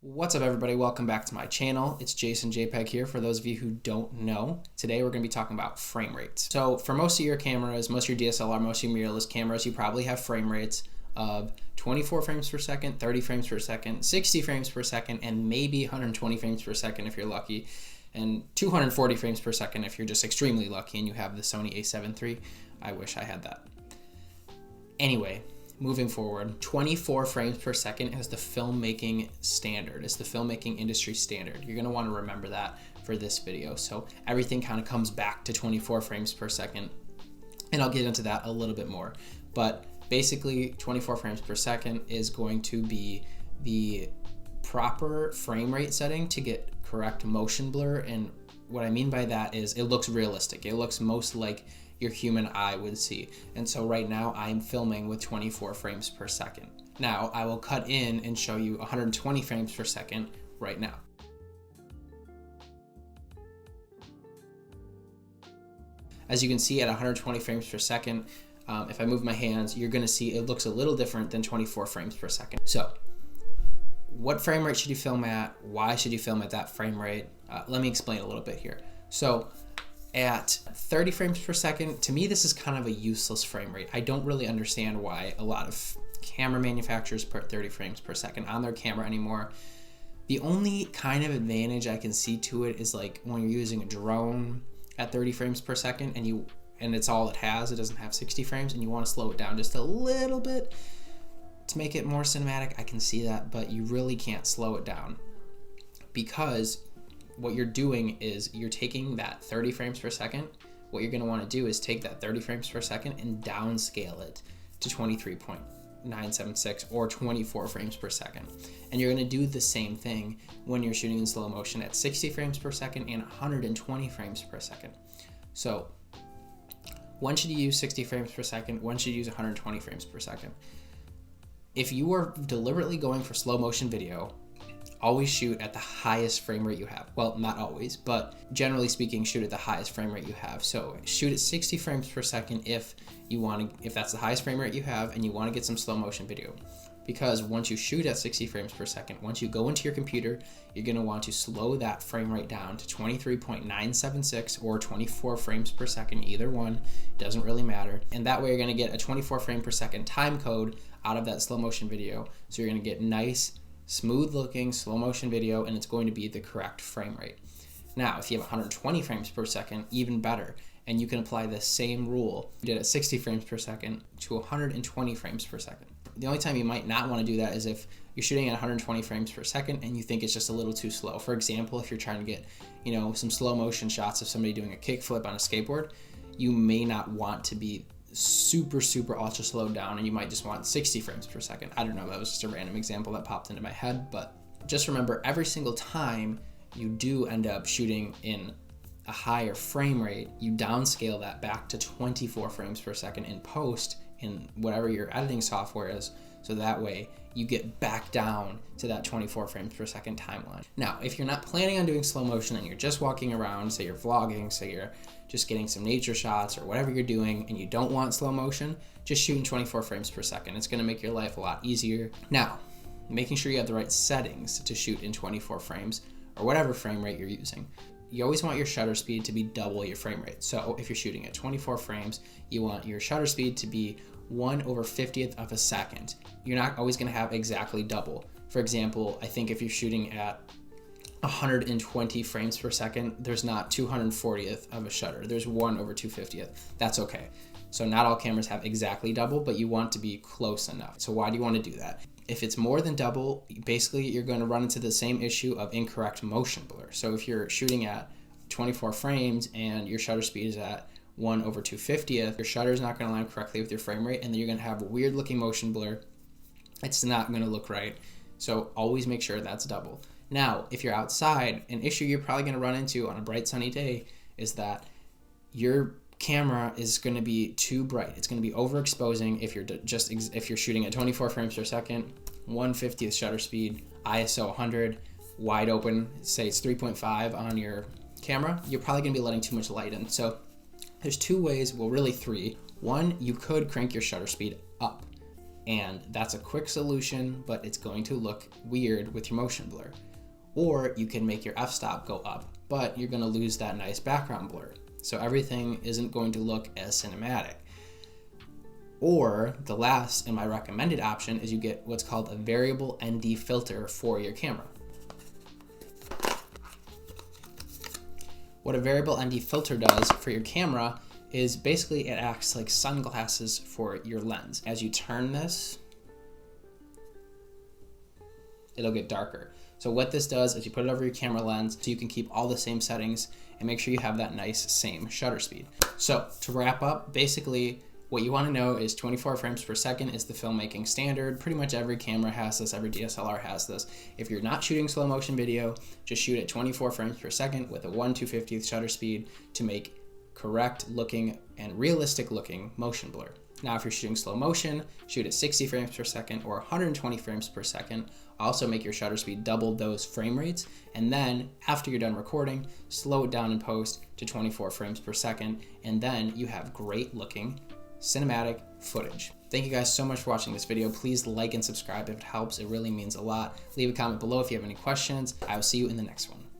What's up everybody, welcome back to my channel. It's Jason JPEG here for those of you who don't know. Today we're going to be talking about frame rates. So for most of your cameras, most of your DSLR, most of your mirrorless cameras, you probably have frame rates of 24 frames per second, 30 frames per second, 60 frames per second, and maybe 120 frames per second if you're lucky, and 240 frames per second if you're just extremely lucky and you have the Sony a7 III. I wish I had that. Anyway, moving forward, 24 frames per second is the filmmaking standard. It's the filmmaking industry standard. You're going to want to remember that for this video. So everything kind of comes back to 24 frames per second, and I'll get into that a little bit more. But basically, 24 frames per second is going to be the proper frame rate setting to get correct motion blur. And what I mean by that is it looks realistic. It looks most like your human eye would see. And so right now I'm filming with 24 frames per second. Now I will cut in and show you 120 frames per second right now. As you can see at 120 frames per second, if I move my hands, you're gonna see it looks a little different than 24 frames per second. So what frame rate should you film at? Why should you film at that frame rate? Let me explain a little bit here. So at 30 frames per second, to me, this is kind of a useless frame rate. I don't really understand why a lot of camera manufacturers put 30 frames per second on their camera anymore. The only kind of advantage I can see to it is like when you're using a drone at 30 frames per second and it's all it has, it doesn't have 60 frames, and you want to slow it down just a little bit to make it more cinematic. I can see that, but you really can't slow it down, because what you're doing is you're taking that 30 frames per second. What you're going to want to do is take that 30 frames per second and downscale it to 23.976 or 24 frames per second. And you're going to do the same thing when you're shooting in slow motion at 60 frames per second and 120 frames per second. So when should you use 60 frames per second? When should you use 120 frames per second? If you are deliberately going for slow motion video, always shoot at the highest frame rate you have. Well, not always, but generally speaking, shoot at the highest frame rate you have. So shoot at 60 frames per second if that's the highest frame rate you have and you want to get some slow motion video. Because once you shoot at 60 frames per second, once you go into your computer, you're going to want to slow that frame rate down to 23.976 or 24 frames per second, either one, doesn't really matter. And that way you're going to get a 24 frame per second time code out of that slow motion video. So you're going to get nice, smooth looking slow motion video, and it's going to be the correct frame rate. Now, if you have 120 frames per second, even better, and you can apply the same rule you did at 60 frames per second to 120 frames per second. The only time you might not want to do that is if you're shooting at 120 frames per second and you think it's just a little too slow. For example, if you're trying to get, some slow motion shots of somebody doing a kickflip on a skateboard, you may not want to be super ultra slowed down, and you might just want 60 frames per second. I don't know, that was just a random example that popped into my head, but just remember, every single time you do end up shooting in a higher frame rate, you downscale that back to 24 frames per second in post in whatever your editing software is, so that way you get back down to that 24 frames per second timeline. Now, if you're not planning on doing slow motion and you're just walking around, say you're vlogging, say you're just getting some nature shots or whatever you're doing, and you don't want slow motion, just shoot in 24 frames per second. It's gonna make your life a lot easier. Now, making sure you have the right settings to shoot in 24 frames or whatever frame rate you're using. You always want your shutter speed to be double your frame rate. So if you're shooting at 24 frames, you want your shutter speed to be 1/50th of a second. You're not always gonna have exactly double. For example, I think if you're shooting at 120 frames per second, there's not 240th of a shutter. There's 1/250th. That's okay. So not all cameras have exactly double, but you want to be close enough. So why do you want to do that? If it's more than double, basically you're going to run into the same issue of incorrect motion blur. So if you're shooting at 24 frames and your shutter speed is at 1/250th, your shutter is not going to line correctly with your frame rate, and then you're going to have a weird looking motion blur. It's not going to look right. So always make sure that's double. Now, if you're outside, an issue you're probably going to run into on a bright sunny day is that your camera is going to be too bright. It's going to be overexposing if you're shooting at 24 frames per second, 1/50th shutter speed, ISO 100, wide open, say it's 3.5 on your camera, you're probably going to be letting too much light in. So there's two ways, well really three. One, you could crank your shutter speed up. And that's a quick solution, but it's going to look weird with your motion blur. Or you can make your f-stop go up, but you're going to lose that nice background blur. So everything isn't going to look as cinematic. Or the last and my recommended option is you get what's called a variable ND filter for your camera. What a variable ND filter does for your camera is basically it acts like sunglasses for your lens. As you turn this, it'll get darker. So what this does is you put it over your camera lens so you can keep all the same settings and make sure you have that nice same shutter speed. So to wrap up, basically what you want to know is 24 frames per second is the filmmaking standard. Pretty much every camera has this, every DSLR has this. If you're not shooting slow motion video, just shoot at 24 frames per second with a 1/250th shutter speed to make correct looking and realistic looking motion blur. Now, if you're shooting slow motion, shoot at 60 frames per second or 120 frames per second. Also make your shutter speed double those frame rates. And then after you're done recording, slow it down in post to 24 frames per second. And then you have great looking cinematic footage. Thank you guys so much for watching this video. Please like and subscribe if it helps. It really means a lot. Leave a comment below if you have any questions. I will see you in the next one.